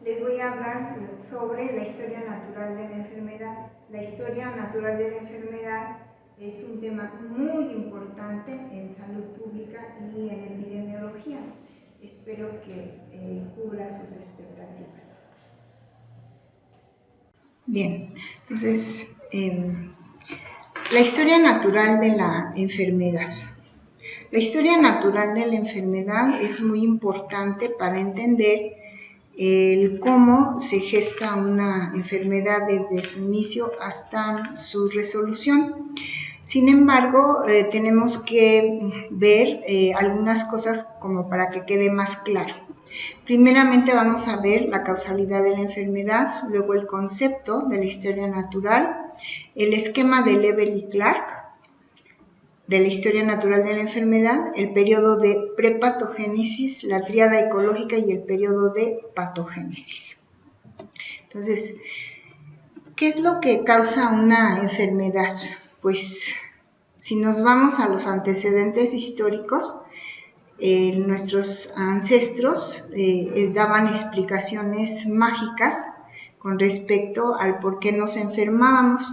les voy a hablar sobre la historia natural de la enfermedad. La historia natural de la enfermedad es un tema muy importante en salud pública y en epidemiología. Espero que cubra sus expectativas. Bien, entonces, la historia natural de la enfermedad. La historia natural de la enfermedad es muy importante para entender el cómo se gesta una enfermedad desde su inicio hasta su resolución. Sin embargo, tenemos que ver algunas cosas como para que quede más claro. Primeramente vamos a ver la causalidad de la enfermedad, luego el concepto de la historia natural, el esquema de Lebel y Clark de la historia natural de la enfermedad, el periodo de prepatogénesis, la tríada ecológica y el periodo de patogénesis. Entonces, ¿qué es lo que causa una enfermedad? Pues, si nos vamos a los antecedentes históricos, nuestros ancestros daban explicaciones mágicas con respecto al por qué nos enfermábamos,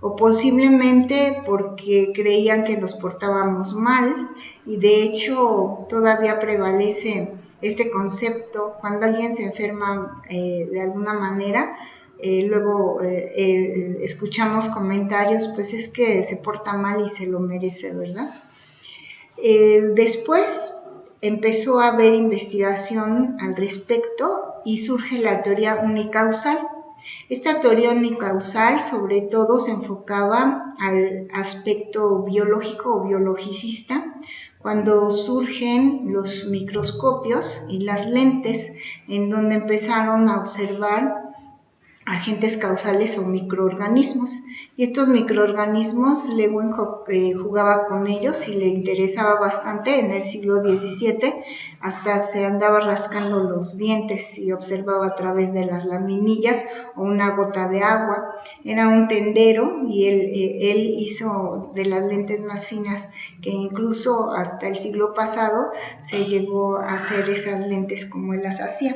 o posiblemente porque creían que nos portábamos mal, y de hecho todavía prevalece este concepto. Cuando alguien se enferma de alguna manera, luego escuchamos comentarios, pues es que se porta mal y se lo merece, ¿verdad? Después empezó a haber investigación al respecto y surge la teoría unicausal. Esta teoría unicausal sobre todo se enfocaba al aspecto biológico o biologicista, cuando surgen los microscopios y las lentes, en donde empezaron a observar agentes causales o microorganismos. Y estos microorganismos, Lewin jugaba con ellos y le interesaba bastante. En el siglo XVII hasta se andaba rascando los dientes y observaba a través de las laminillas o una gota de agua. Era un tendero y él hizo de las lentes más finas, que incluso hasta el siglo pasado se llegó a hacer esas lentes como él las hacía.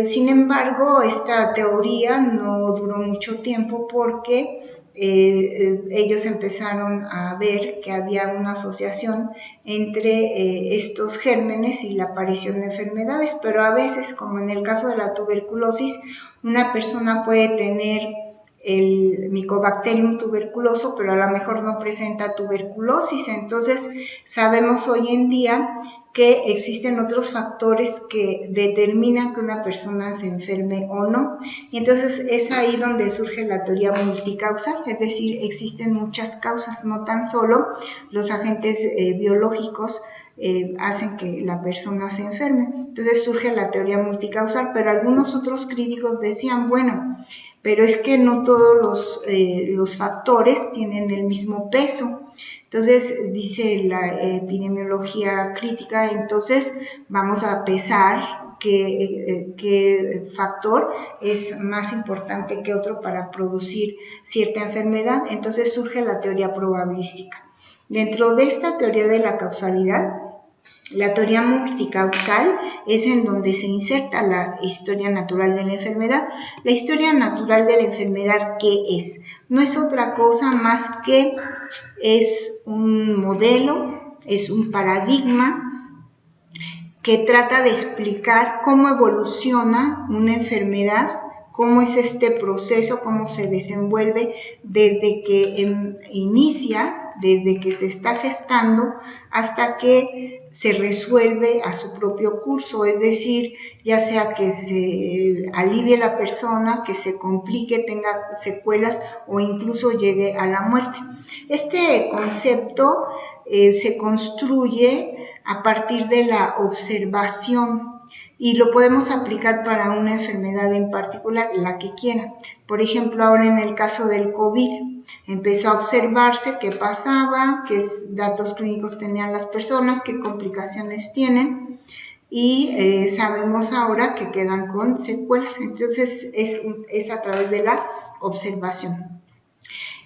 Sin embargo, esta teoría no duró mucho tiempo porque ellos empezaron a ver que había una asociación entre estos gérmenes y la aparición de enfermedades, pero a veces, como en el caso de la tuberculosis, una persona puede tener el Mycobacterium tuberculoso, pero a lo mejor no presenta tuberculosis. Entonces, sabemos hoy en día que existen otros factores que determinan que una persona se enferme o no, y entonces es ahí donde surge la teoría multicausal, es decir, existen muchas causas, no tan solo los agentes biológicos hacen que la persona se enferme. Entonces surge la teoría multicausal, pero algunos otros críticos decían, bueno, pero es que no todos los factores tienen el mismo peso. Entonces, dice la epidemiología crítica, entonces vamos a pesar qué factor es más importante que otro para producir cierta enfermedad. Entonces surge la teoría probabilística. Dentro de esta teoría de la causalidad, la teoría multicausal es en donde se inserta la historia natural de la enfermedad. La historia natural de la enfermedad, ¿qué es? No es otra cosa más que es un modelo, es un paradigma que trata de explicar cómo evoluciona una enfermedad, cómo es este proceso, cómo se desenvuelve desde que inicia, desde que se está gestando hasta que se resuelve a su propio curso, es decir, ya sea que se alivie la persona, que se complique, tenga secuelas o incluso llegue a la muerte. Este concepto se construye a partir de la observación y lo podemos aplicar para una enfermedad en particular, la que quiera. Por ejemplo, ahora en el caso del COVID, empezó a observarse qué pasaba, qué datos clínicos tenían las personas, qué complicaciones tienen, y sabemos ahora que quedan con secuelas. Entonces es a través de la observación.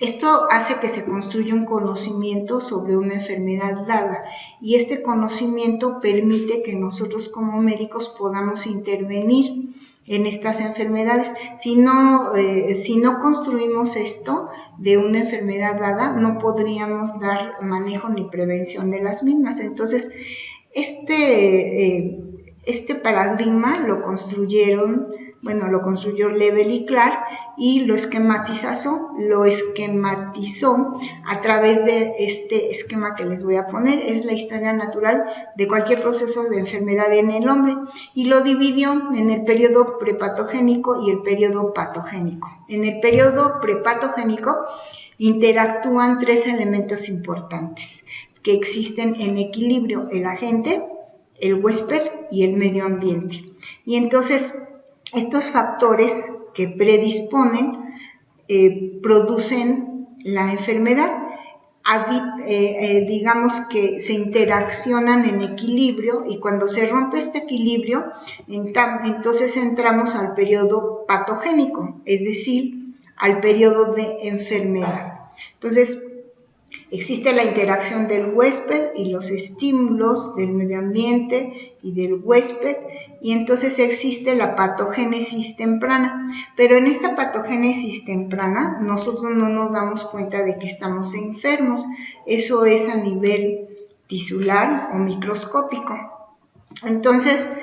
Esto hace que se construya un conocimiento sobre una enfermedad dada y este conocimiento permite que nosotros como médicos podamos intervenir en estas enfermedades. Si no construimos esto de una enfermedad dada, no podríamos dar manejo ni prevención de las mismas. Entonces, este paradigma lo construyó Lebel y Clark y lo esquematizó a través de este esquema que les voy a poner. Es la historia natural de cualquier proceso de enfermedad en el hombre y lo dividió en el periodo prepatogénico y el periodo patogénico. En el periodo prepatogénico interactúan tres elementos importantes que existen en equilibrio: el agente, el huésped y el medio ambiente. Y entonces estos factores que predisponen producen la enfermedad. Digamos que se interaccionan en equilibrio y cuando se rompe este equilibrio, entonces entramos al periodo patogénico, es decir, al periodo de enfermedad. Entonces, existe la interacción del huésped y los estímulos del medio ambiente y del huésped, y entonces existe la patogénesis temprana. Pero en esta patogénesis temprana nosotros no nos damos cuenta de que estamos enfermos. Eso es a nivel tisular o microscópico. Entonces,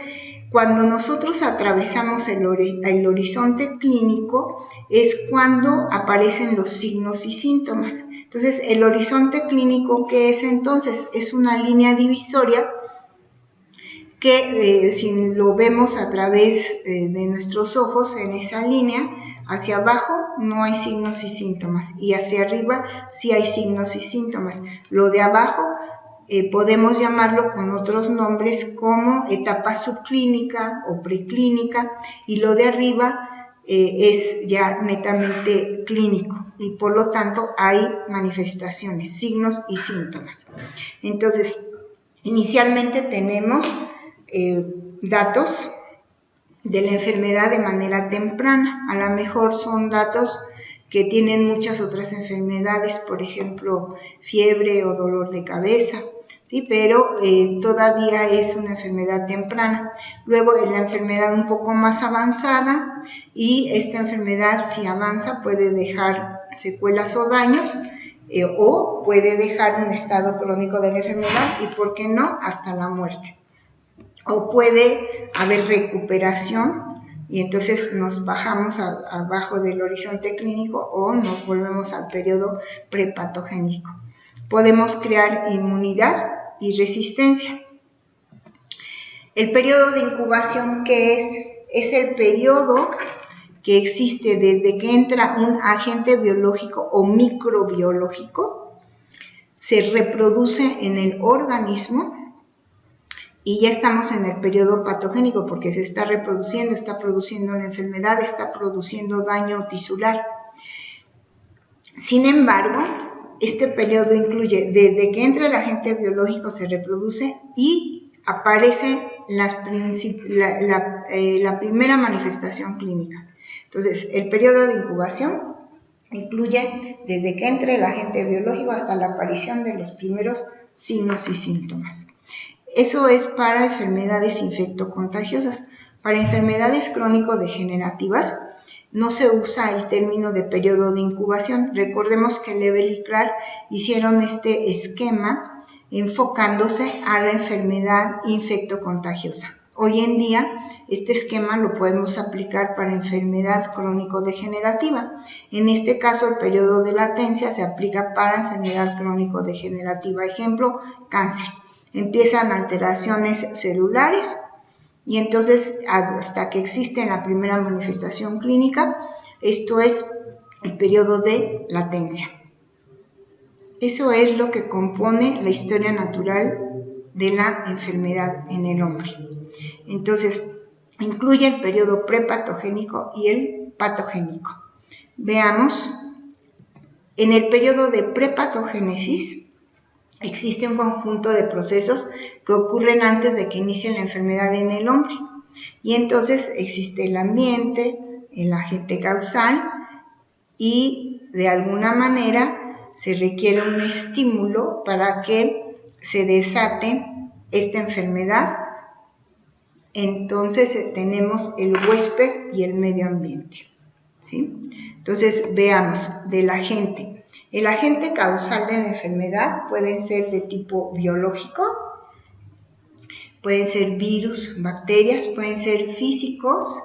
cuando nosotros atravesamos el horizonte clínico es cuando aparecen los signos y síntomas. Entonces, el horizonte clínico, ¿qué es entonces? Es una línea divisoria que si lo vemos a través de nuestros ojos, en esa línea, hacia abajo no hay signos y síntomas y hacia arriba sí hay signos y síntomas. Lo de abajo podemos llamarlo con otros nombres como etapa subclínica o preclínica y lo de arriba es ya netamente clínico y por lo tanto hay manifestaciones, signos y síntomas. Entonces, inicialmente tenemos datos de la enfermedad de manera temprana. A lo mejor son datos que tienen muchas otras enfermedades, por ejemplo, fiebre o dolor de cabeza, ¿sí? Pero todavía es una enfermedad temprana. Luego la enfermedad un poco más avanzada y esta enfermedad, si avanza, puede dejar secuelas o daños o puede dejar un estado crónico de la enfermedad y, ¿por qué no?, hasta la muerte. O puede haber recuperación y entonces nos bajamos abajo del horizonte clínico o nos volvemos al periodo prepatogénico. Podemos crear inmunidad y resistencia. El periodo de incubación, ¿qué es? Es el periodo que existe desde que entra un agente biológico o microbiológico, se reproduce en el organismo y ya estamos en el periodo patogénico porque se está reproduciendo, está produciendo la enfermedad, está produciendo daño tisular. Sin embargo, este periodo incluye desde que entra el agente biológico, se reproduce y aparece la primera manifestación clínica. Entonces, el periodo de incubación incluye desde que entra el agente biológico hasta la aparición de los primeros signos y síntomas. Eso es para enfermedades infectocontagiosas. Para enfermedades crónico-degenerativas no se usa el término de periodo de incubación. Recordemos que Lebel y Clark hicieron este esquema enfocándose a la enfermedad infectocontagiosa. Hoy en día este esquema lo podemos aplicar para enfermedad crónico-degenerativa. En este caso el periodo de latencia se aplica para enfermedad crónico-degenerativa. Ejemplo, cáncer. Empiezan alteraciones celulares y entonces hasta que existe la primera manifestación clínica, esto es el periodo de latencia. Eso es lo que compone la historia natural de la enfermedad en el hombre. Entonces, incluye el periodo prepatogénico y el patogénico. Veamos, en el periodo de prepatogénesis existe un conjunto de procesos que ocurren antes de que inicie la enfermedad en el hombre. Y entonces existe el ambiente, el agente causal y de alguna manera se requiere un estímulo para que se desate esta enfermedad. Entonces tenemos el huésped y el medio ambiente, ¿sí? Entonces veamos del agente. El agente causal de la enfermedad puede ser de tipo biológico, pueden ser virus, bacterias, pueden ser físicos,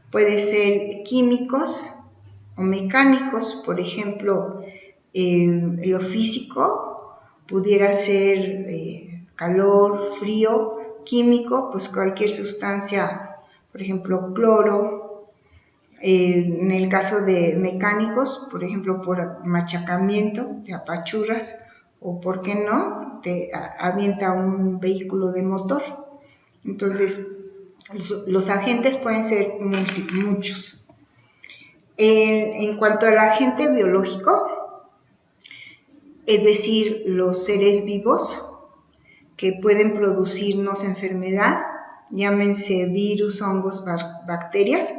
pueden ser químicos o mecánicos. Por ejemplo, lo físico pudiera ser calor, frío. Químico, pues cualquier sustancia, por ejemplo, cloro. En el caso de mecánicos, por ejemplo, por machacamiento, te apachurras, o por qué no, te avienta un vehículo de motor. Entonces, los agentes pueden ser muchos. En cuanto al agente biológico, es decir, los seres vivos que pueden producirnos enfermedad, llámense virus, hongos, bacterias.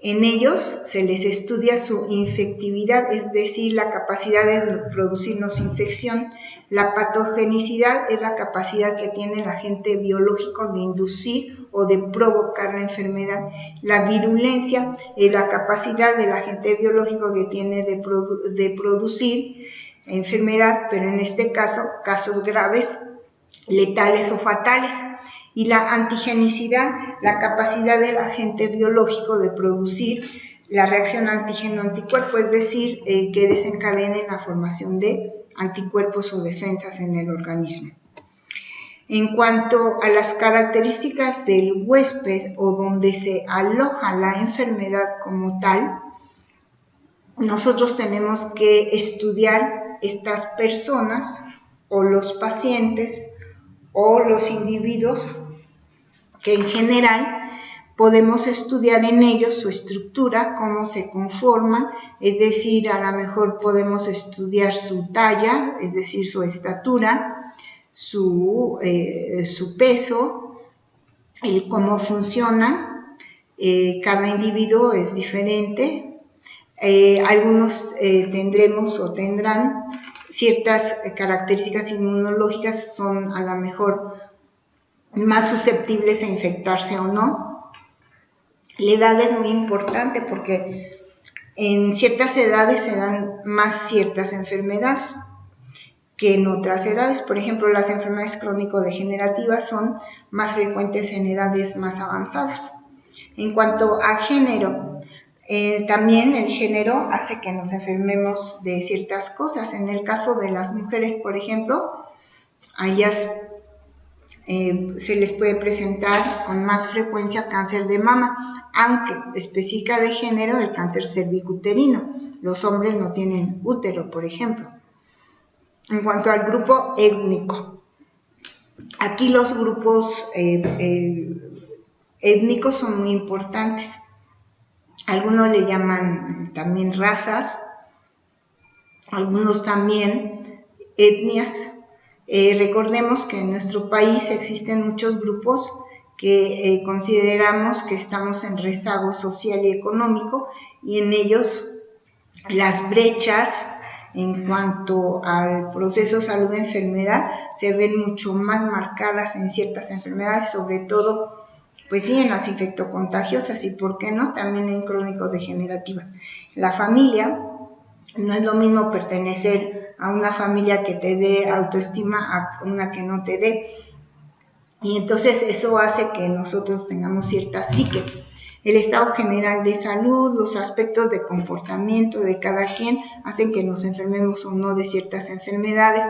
En ellos se les estudia su infectividad, es decir, la capacidad de producirnos infección. La patogenicidad es la capacidad que tiene el agente biológico de inducir o de provocar la enfermedad. La virulencia es la capacidad del agente biológico que tiene de producir enfermedad, pero en este caso, casos graves, letales o fatales. Y la antigenicidad, la capacidad del agente biológico de producir la reacción antígeno-anticuerpo, es decir, que desencadene la formación de anticuerpos o defensas en el organismo. En cuanto a las características del huésped o donde se aloja la enfermedad como tal, nosotros tenemos que estudiar estas personas o los pacientes o los individuos que en general podemos estudiar en ellos su estructura, cómo se conforman, es decir, a lo mejor podemos estudiar su talla, es decir, su estatura, su peso, cómo funcionan. Cada individuo es diferente. Algunos tendremos o tendrán ciertas características inmunológicas, son a lo mejor más susceptibles a infectarse o no. La edad es muy importante porque en ciertas edades se dan más ciertas enfermedades que en otras edades. Por ejemplo, las enfermedades crónico-degenerativas son más frecuentes en edades más avanzadas. En cuanto a género, también el género hace que nos enfermemos de ciertas cosas. En el caso de las mujeres, por ejemplo, a ellas se les puede presentar con más frecuencia cáncer de mama, aunque específica de género el cáncer cervicuterino. Los hombres no tienen útero, por ejemplo. En cuanto al grupo étnico, aquí los grupos étnicos son muy importantes. Algunos le llaman también razas, algunos también etnias. Recordemos que en nuestro país existen muchos grupos que consideramos que estamos en rezago social y económico, y en ellos las brechas en cuanto al proceso salud-enfermedad se ven mucho más marcadas en ciertas enfermedades, sobre todo, pues sí, en las infectocontagiosas y, ¿por qué no?, también en crónico-degenerativas. La familia, no es lo mismo pertenecer a una familia que te dé autoestima a una que no te dé, y entonces eso hace que nosotros tengamos cierta psique. El estado general de salud, los aspectos de comportamiento de cada quien hacen que nos enfermemos o no de ciertas enfermedades.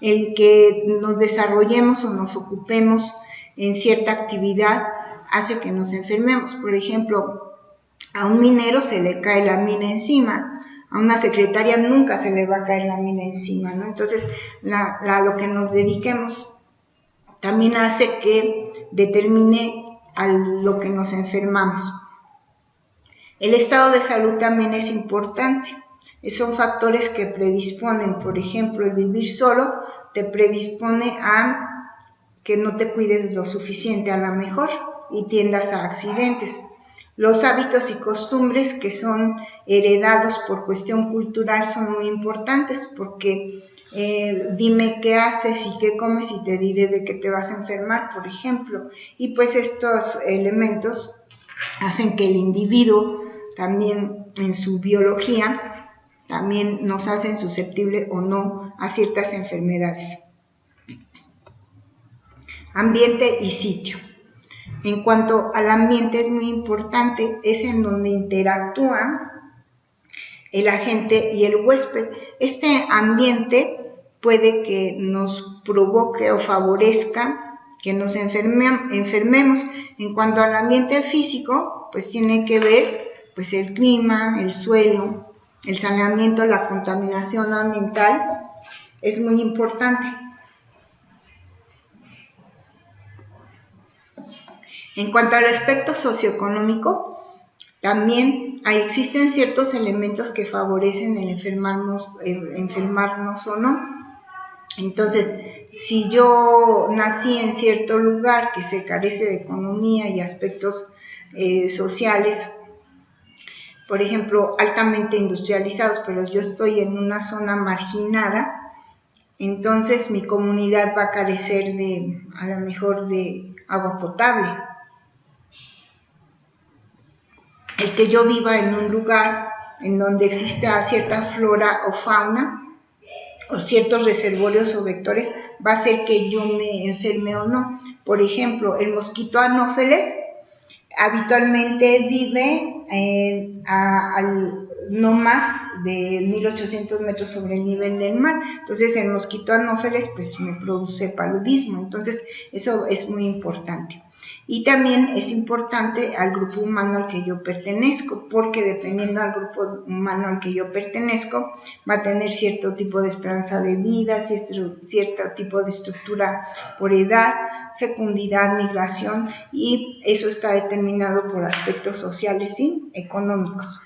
El que nos desarrollemos o nos ocupemos en cierta actividad hace que nos enfermemos. Por ejemplo, a un minero se le cae la mina encima, a una secretaria nunca se le va a caer la mina encima, ¿no? Entonces, lo que nos dediquemos también hace que determine a lo que nos enfermamos. El estado de salud también es importante. Son factores que predisponen, por ejemplo, el vivir solo te predispone a que no te cuides lo suficiente a lo mejor y tiendas a accidentes. Los hábitos y costumbres que son heredados por cuestión cultural son muy importantes, porque dime qué haces y qué comes y te diré de qué te vas a enfermar, por ejemplo. Y pues estos elementos hacen que el individuo también en su biología también nos hacen susceptible o no a ciertas enfermedades. Ambiente y sitio. En cuanto al ambiente, es muy importante, es en donde interactúan el agente y el huésped. Este ambiente puede que nos provoque o favorezca que nos enfermemos. En cuanto al ambiente físico, pues tiene que ver pues el clima, el suelo, el saneamiento, la contaminación ambiental es muy importante. En cuanto al aspecto socioeconómico, también existen ciertos elementos que favorecen el enfermarnos o no. Entonces, si yo nací en cierto lugar que se carece de economía y aspectos sociales, por ejemplo, altamente industrializados, pero yo estoy en una zona marginada, entonces mi comunidad va a carecer a lo mejor de agua potable. El que yo viva en un lugar en donde exista cierta flora o fauna o ciertos reservorios o vectores va a hacer que yo me enferme o no. Por ejemplo, el mosquito Anófeles habitualmente vive no más de 1800 metros sobre el nivel del mar. Entonces el mosquito Anófeles pues me produce paludismo, entonces eso es muy importante. Y también es importante al grupo humano al que yo pertenezco, porque dependiendo del grupo humano al que yo pertenezco, va a tener cierto tipo de esperanza de vida, cierto tipo de estructura por edad, fecundidad, migración, y eso está determinado por aspectos sociales y económicos.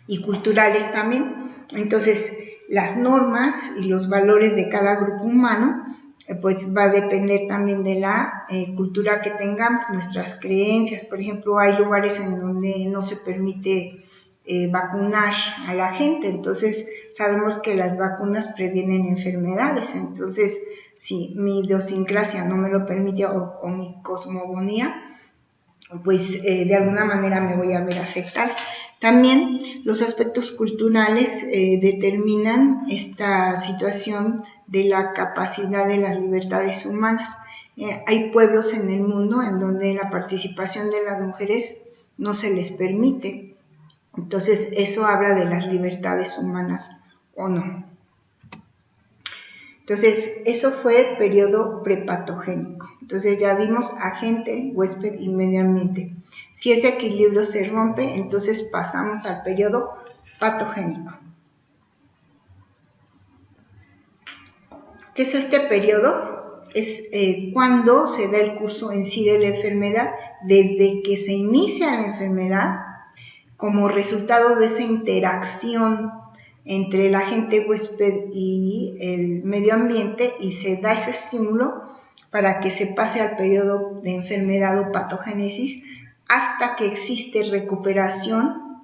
Y culturales también. Entonces, las normas y los valores de cada grupo humano pues va a depender también de la cultura que tengamos, nuestras creencias. Por ejemplo, hay lugares en donde no se permite vacunar a la gente, entonces sabemos que las vacunas previenen enfermedades, entonces si mi idiosincrasia no me lo permite o mi cosmogonía, pues de alguna manera me voy a ver afectada. También los aspectos culturales determinan esta situación de la capacidad de las libertades humanas. Hay pueblos en el mundo en donde la participación de las mujeres no se les permite. Entonces, eso habla de las libertades humanas o no. Entonces, eso fue periodo prepatogénico. Entonces, ya vimos agente, huésped y medio ambiente. Si ese equilibrio se rompe, entonces pasamos al periodo patogénico. ¿Qué es este periodo? Es cuando se da el curso en sí de la enfermedad, desde que se inicia la enfermedad, como resultado de esa interacción entre el agente huésped y el medio ambiente, y se da ese estímulo para que se pase al periodo de enfermedad o patogénesis hasta que existe recuperación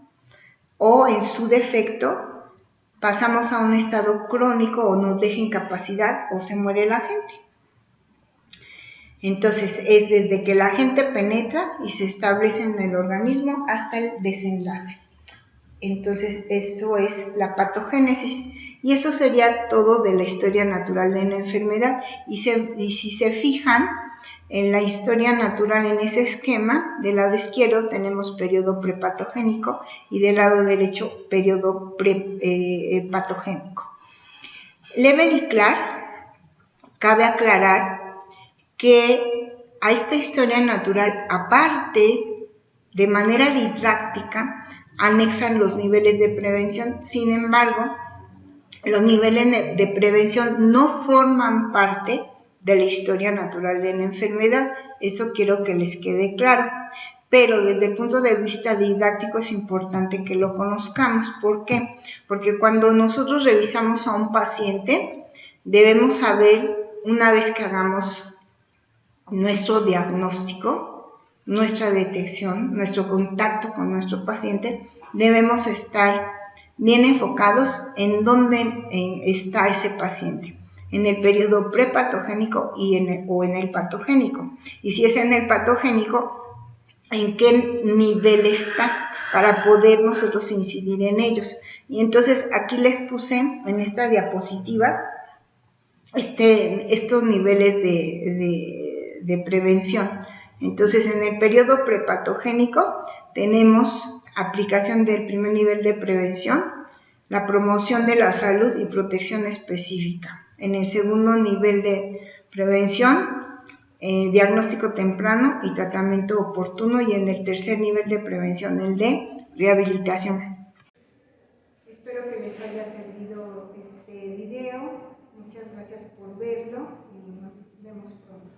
o en su defecto pasamos a un estado crónico o nos deja incapacidad o se muere el agente. Entonces es desde que el agente penetra y se establece en el organismo hasta el desenlace. Entonces esto es la patogénesis y eso sería todo de la historia natural de la enfermedad. Y si se fijan en la historia natural, en ese esquema, del lado izquierdo tenemos periodo prepatogénico y del lado derecho periodo patogénico. Level y Clark, cabe aclarar que a esta historia natural, aparte, de manera didáctica, anexan los niveles de prevención. Sin embargo, los niveles de prevención no forman parte de la historia natural de la enfermedad. Eso quiero que les quede claro. Pero desde el punto de vista didáctico es importante que lo conozcamos. ¿Por qué? Porque cuando nosotros revisamos a un paciente, debemos saber, una vez que hagamos nuestro diagnóstico, nuestra detección, nuestro contacto con nuestro paciente, debemos estar bien enfocados en dónde está ese paciente, en el periodo prepatogénico o en el patogénico. Y si es en el patogénico, en qué nivel está para poder nosotros incidir en ellos. Y entonces aquí les puse en esta diapositiva estos niveles de prevención. Entonces, en el periodo prepatogénico tenemos aplicación del primer nivel de prevención, la promoción de la salud y protección específica. En el segundo nivel de prevención, diagnóstico temprano y tratamiento oportuno, y en el tercer nivel de prevención, el de rehabilitación. Espero que les haya servido este video. Muchas gracias por verlo y nos vemos pronto.